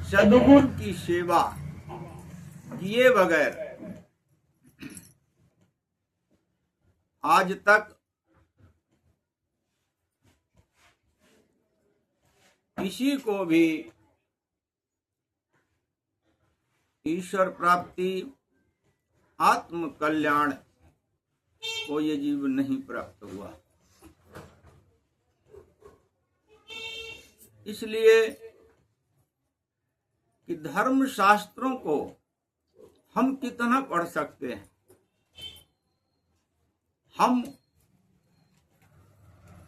सद्गुरु की सेवा किए बगैर आज तक किसी को भी ईश्वर प्राप्ति, आत्म कल्याण को ये जीवन नहीं प्राप्त हुआ। इसलिए कि धर्म शास्त्रों को हम कितना पढ़ सकते हैं, हम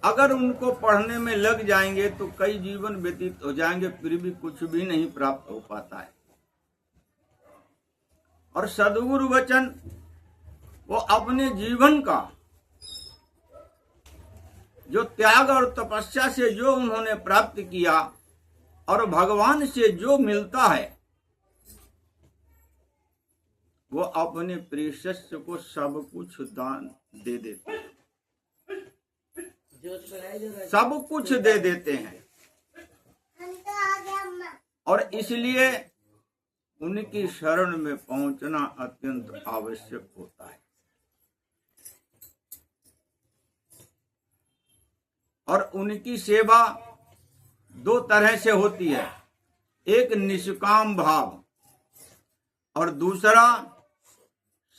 अगर उनको पढ़ने में लग जाएंगे तो कई जीवन व्यतीत हो जाएंगे, फिर भी कुछ भी नहीं प्राप्त हो पाता है। और सद्गुरु वचन वो अपने जीवन का जो त्याग और तपस्या से जो उन्होंने प्राप्त किया और भगवान से जो मिलता है वो अपने प्रिय शिष्य को सब कुछ दान दे देते हैं, सब कुछ दे देते हैं। और इसलिए उनकी शरण में पहुंचना अत्यंत आवश्यक होता है। और उनकी सेवा दो तरह से होती है, एक निष्काम भाव और दूसरा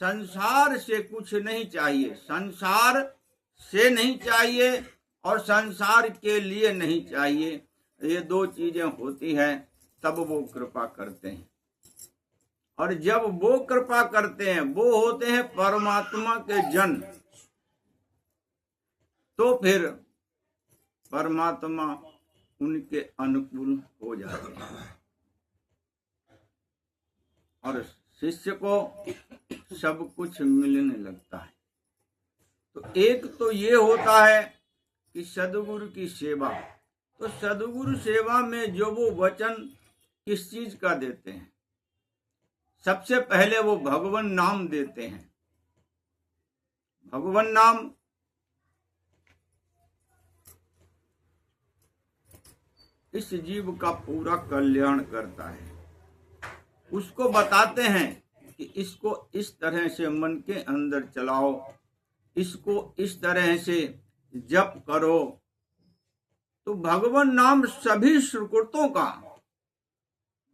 संसार से कुछ नहीं चाहिए, संसार से नहीं चाहिए और संसार के लिए नहीं चाहिए। ये दो चीजें होती हैं तब वो कृपा करते हैं। और जब वो कृपा करते हैं वो होते हैं परमात्मा के जन, तो फिर परमात्मा उनके अनुकूल हो जाते हैं और शिष्य को सब कुछ मिलने लगता है। तो एक तो ये होता है कि सद्गुरु की सेवा, तो सद्गुरु सेवा में जो वो वचन किस चीज का देते हैं, सबसे पहले वो भगवान नाम देते हैं। भगवान नाम इस जीव का पूरा कल्याण करता है। उसको बताते हैं कि इसको इस तरह से मन के अंदर चलाओ, इसको इस तरह से जप करो। तो भगवान नाम सभी सुकृतों का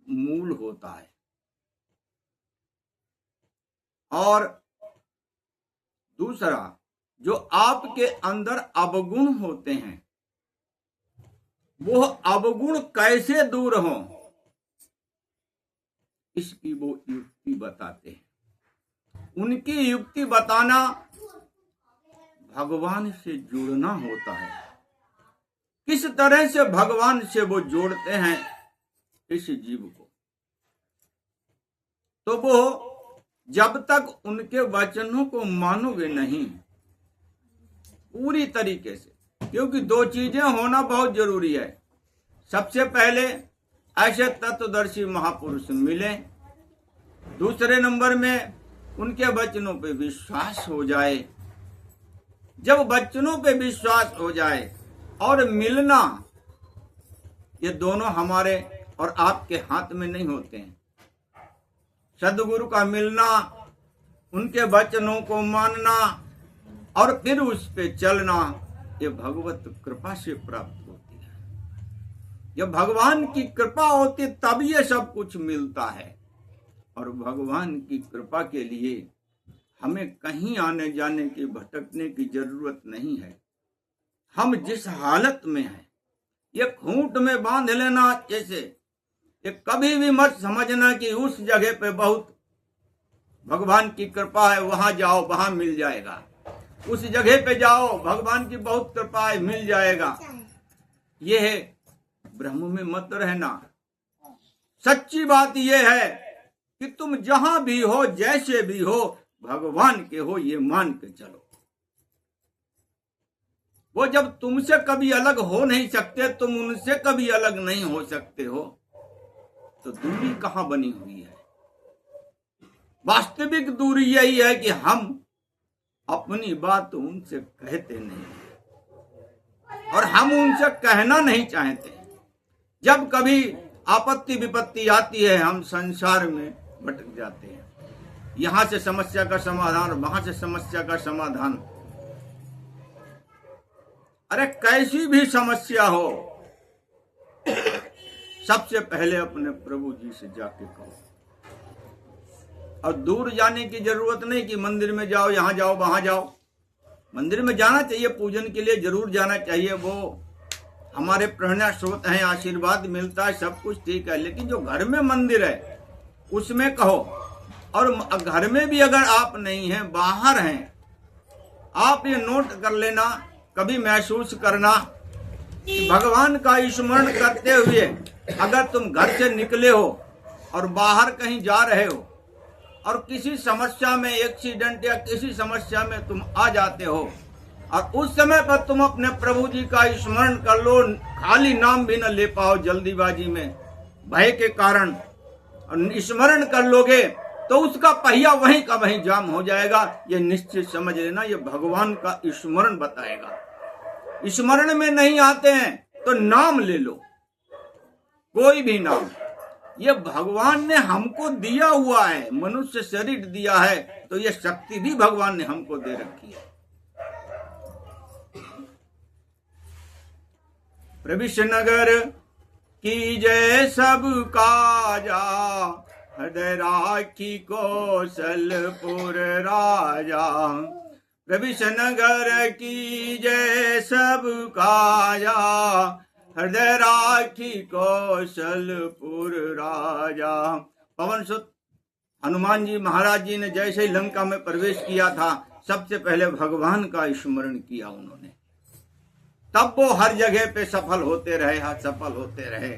मूल होता है। और दूसरा, जो आपके अंदर अवगुण होते हैं वो अवगुण कैसे दूर हो, इसकी वो युक्ति बताते हैं। उनकी युक्ति बताना भगवान से जुड़ना होता है। किस तरह से भगवान से वो जोड़ते हैं इस जीव को, तो वो जब तक उनके वचनों को मानोगे नहीं पूरी तरीके से, क्योंकि दो चीजें होना बहुत जरूरी है। सबसे पहले ऐसे तत्वदर्शी महापुरुष मिले, दूसरे नंबर में उनके वचनों पे विश्वास हो जाए। जब वचनों पे विश्वास हो जाए और मिलना, ये दोनों हमारे और आपके हाथ में नहीं होते हैं। सद्गुरु का मिलना, उनके वचनों को मानना और फिर उस पे चलना, ये भगवत कृपा से प्राप्त होती है। जब भगवान की कृपा होती तब ये सब कुछ मिलता है। और भगवान की कृपा के लिए हमें कहीं आने जाने की, भटकने की जरूरत नहीं है। हम जिस हालत में हैं, ये खूंट में बांध लेना जैसे, ये कभी भी मत समझना कि उस जगह पे बहुत भगवान की कृपा है, वहां जाओ वहां मिल जाएगा। उस जगह पे जाओ, भगवान की बहुत कृपा है, मिल जाएगा। ये है, भ्रम में मत रहना। सच्ची बात यह है कि तुम जहां भी हो, जैसे भी हो, भगवान के हो ये मान के चलो। वो जब तुमसे कभी अलग हो नहीं सकते, तुम उनसे कभी अलग नहीं हो सकते हो, तो दूरी कहां बनी हुई है? वास्तविक दूरी यही है कि हम अपनी बात उनसे कहते नहीं और हम उनसे कहना नहीं चाहते। जब कभी आपत्ति विपत्ति आती है, हम संसार में भटक जाते हैं। यहां से समस्या का समाधान, वहां से समस्या का समाधान। अरे कैसी भी समस्या हो, सबसे पहले अपने प्रभु जी से जाके कहो। और दूर जाने की जरूरत नहीं कि मंदिर में जाओ, यहां जाओ, वहां जाओ। मंदिर में जाना चाहिए, पूजन के लिए जरूर जाना चाहिए, वो हमारे प्रेरणा स्रोत हैं, आशीर्वाद मिलता है, सब कुछ ठीक है। लेकिन जो घर में मंदिर है उसमें कहो। और घर में भी अगर आप नहीं हैं, बाहर हैं, आप ये नोट कर लेना, कभी महसूस करना, भगवान का स्मरण करते हुए अगर तुम घर से निकले हो और बाहर कहीं जा रहे हो और किसी समस्या में, एक्सीडेंट या किसी समस्या में तुम आ जाते हो, और उस समय पर तुम अपने प्रभु जी का स्मरण कर लो, खाली नाम भी न ले पाओ जल्दीबाजी में भय के कारण, और स्मरण कर लोगे तो उसका पहिया वहीं का वहीं जाम हो जाएगा। ये निश्चित समझ लेना, ये भगवान का स्मरण बताएगा। स्मरण में नहीं आते हैं तो नाम ले लो, कोई भी नाम। ये भगवान ने हमको दिया हुआ है, मनुष्य शरीर दिया है, तो ये शक्ति भी भगवान ने हमको दे रखी है। प्रविश नगर की जय सब काजा, हृदय राखी कौशलपुर राजा। प्रविश नगर की जय सब काजा, हृदय राखी कौशलपुर राजा। पवन सुत हनुमान जी महाराज जी ने जैसे ही लंका में प्रवेश किया था, सबसे पहले भगवान का स्मरण किया उन्होंने, तब वो हर जगह पे सफल होते रहे, सफल होते रहे।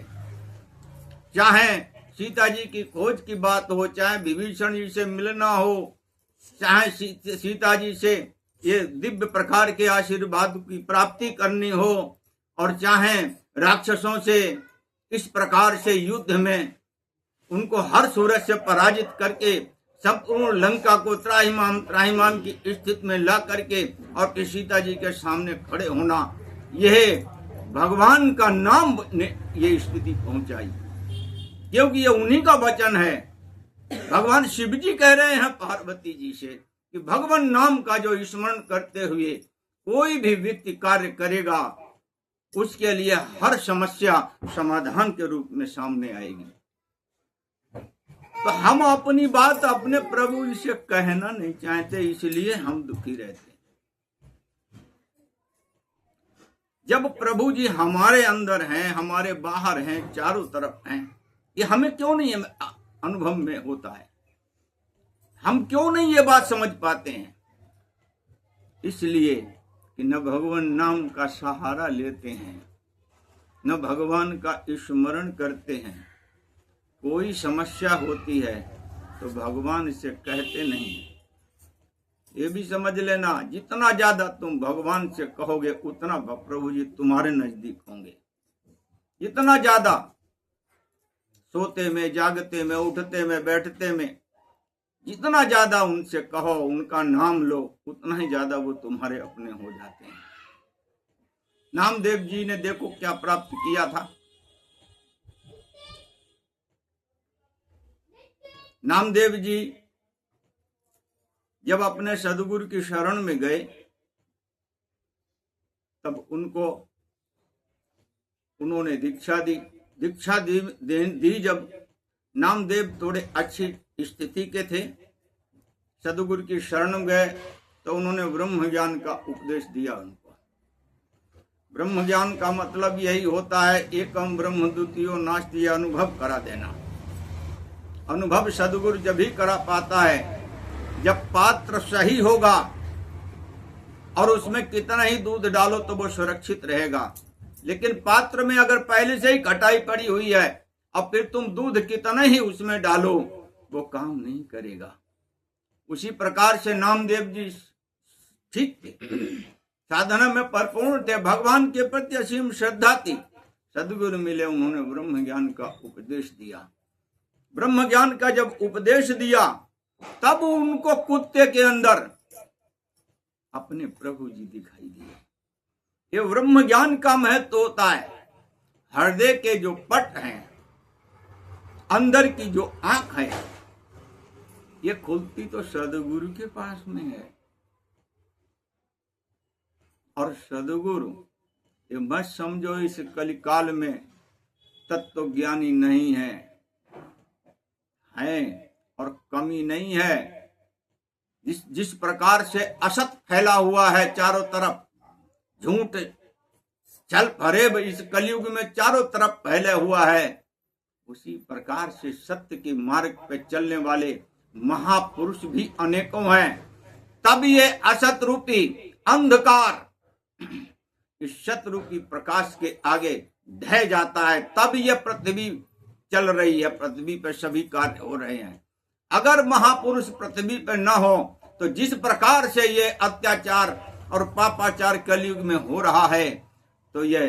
चाहे सीता जी की खोज की बात हो, चाहे विभीषण जी से मिलना हो, चाहे सीता जी से ये दिव्य प्रकार के आशीर्वाद की प्राप्ति करनी हो, और चाहे राक्षसों से इस प्रकार से युद्ध में उनको हर सूरत से पराजित करके संपूर्ण लंका को त्राहिमाम की स्थिति में ला करके और सीता जी के सामने खड़े होना, यह भगवान का नाम ने ये स्थिति पहुंचाई, क्योंकि ये उन्हीं का वचन है। भगवान शिव जी कह रहे हैं पार्वती जी से कि भगवान नाम का जो स्मरण करते हुए कोई भी व्यक्ति कार्य करेगा, उसके लिए हर समस्या समाधान के रूप में सामने आएगी। तो हम अपनी बात अपने प्रभु से कहना नहीं चाहते, इसलिए हम दुखी रहते। जब प्रभु जी हमारे अंदर हैं, हमारे बाहर हैं, चारों तरफ हैं, ये हमें क्यों नहीं अनुभव में होता है? हम क्यों नहीं ये बात समझ पाते हैं? इसलिए कि न भगवान नाम का सहारा लेते हैं, न भगवान का स्मरण करते हैं। कोई समस्या होती है तो भगवान से कहते नहीं। ये भी समझ लेना, जितना ज्यादा तुम भगवान से कहोगे उतना प्रभु जी तुम्हारे नजदीक होंगे। जितना ज्यादा सोते में, जागते में, उठते में, बैठते में, जितना ज्यादा उनसे कहो, उनका नाम लो, उतना ही ज्यादा वो तुम्हारे अपने हो जाते हैं। नामदेव जी ने देखो क्या प्राप्त किया था। नामदेव जी जब अपने सदगुरु की शरण में गए, तब उन्होंने दीक्षा दी। जब नामदेव थोड़े अच्छी स्थिति के थे, सदगुरु की शरण में गए, तो उन्होंने ब्रह्म ज्ञान का उपदेश दिया उनको। ब्रह्म ज्ञान का मतलब यही होता है, एकम ब्रह्म द्वितीयो नास्ति, अनुभव करा देना। अनुभव सदगुरु जब ही करा पाता है जब पात्र सही होगा, और उसमें कितना ही दूध डालो तो वो सुरक्षित रहेगा। लेकिन पात्र में अगर पहले से ही खटाई पड़ी हुई है, अब फिर तुम दूध कितना ही उसमें डालो, वो काम नहीं करेगा। उसी प्रकार से नामदेव जी ठीक थे, साधना में परिपूर्ण थे, भगवान के प्रति असीम श्रद्धा थी। सदगुरु मिले, उन्होंने ब्रह्म ज्ञान का उपदेश दिया। ब्रह्म ज्ञान का जब उपदेश दिया, तब उनको कुत्ते के अंदर अपने प्रभु जी दिखाई दिए। ये ब्रह्म ज्ञान का महत्व होता है। हृदय के जो पट हैं, अंदर की जो आंख है ये खुलती तो सदगुरु के पास में है। और सदगुरु ये मत समझो इस कलिकाल में तत्व ज्ञानी नहीं है और कमी नहीं है। जिस प्रकार से असत फैला हुआ है चारों तरफ, झूठ छल फरेब इस कलयुग में चारों तरफ फैला हुआ है, उसी प्रकार से सत्य के मार्ग पे चलने वाले महापुरुष भी अनेकों हैं। तब ये असत रूपी अंधकार इस सत रूपी प्रकाश के आगे ढह जाता है, तब ये पृथ्वी चल रही है, पृथ्वी पर सभी कार्य हो रहे हैं। अगर महापुरुष पृथ्वी पर न हो तो जिस प्रकार से ये अत्याचार और पापाचार कलयुग में हो रहा है, तो ये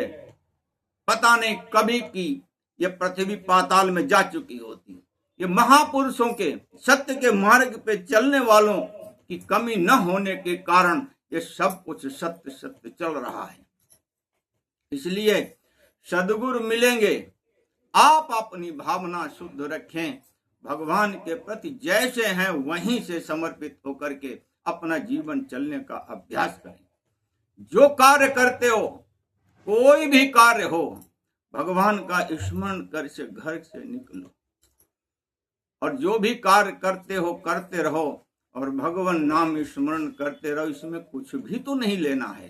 पता नहीं कभी की ये पृथ्वी पाताल में जा चुकी होती। ये महापुरुषों के सत्य के मार्ग पे चलने वालों की कमी न होने के कारण ये सब कुछ सत्य सत्य चल रहा है। इसलिए सदगुरु मिलेंगे, आप अपनी भावना शुद्ध रखें, भगवान के प्रति जैसे हैं वहीं से समर्पित होकर के अपना जीवन चलने का अभ्यास करें। जो कार्य करते हो, कोई भी कार्य हो, भगवान का स्मरण कर से घर से निकलो और जो भी कार्य करते हो करते रहो और भगवान नाम स्मरण करते रहो। इसमें कुछ भी तो नहीं लेना है,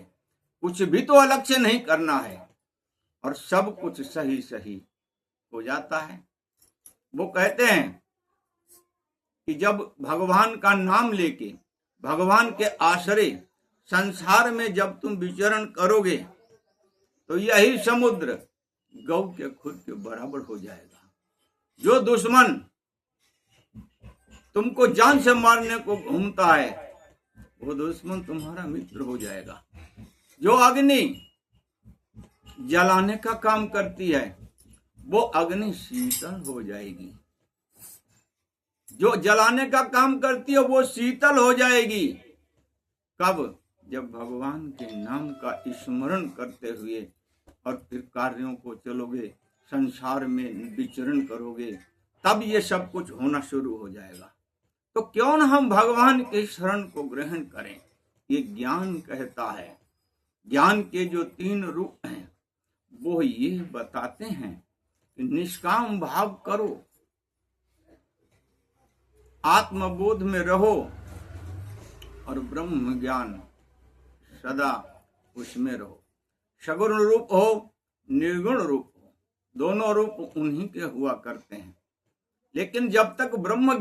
कुछ भी तो अलग से नहीं करना है और सब कुछ सही सही हो जाता है। वो कहते हैं कि जब भगवान का नाम लेके भगवान के आश्रय संसार में जब तुम विचरण करोगे तो यही समुद्र गौ के खुद के बराबर हो जाएगा। जो दुश्मन तुमको जान से मारने को घूमता है वो दुश्मन तुम्हारा मित्र हो जाएगा। जो अग्नि जलाने का काम करती है वो अग्नि शीतल हो जाएगी। जो जलाने का काम करती है वो शीतल हो जाएगी। कब? जब भगवान के नाम का स्मरण करते हुए और फिर कार्यों को चलोगे, संसार में विचरण करोगे, तब ये सब कुछ होना शुरू हो जाएगा। तो क्यों न हम भगवान के शरण को ग्रहण करें। ये ज्ञान कहता है। ज्ञान के जो 3 रूप हैं वो ये बताते हैं कि निष्काम भाव करो, आत्मबोध में रहो और ब्रह्म ज्ञान सदा उसमें रहो। सगुण रूप हो, निर्गुण रूप हो, दोनों रूप उन्हीं के हुआ करते हैं। लेकिन जब तक ब्रह्म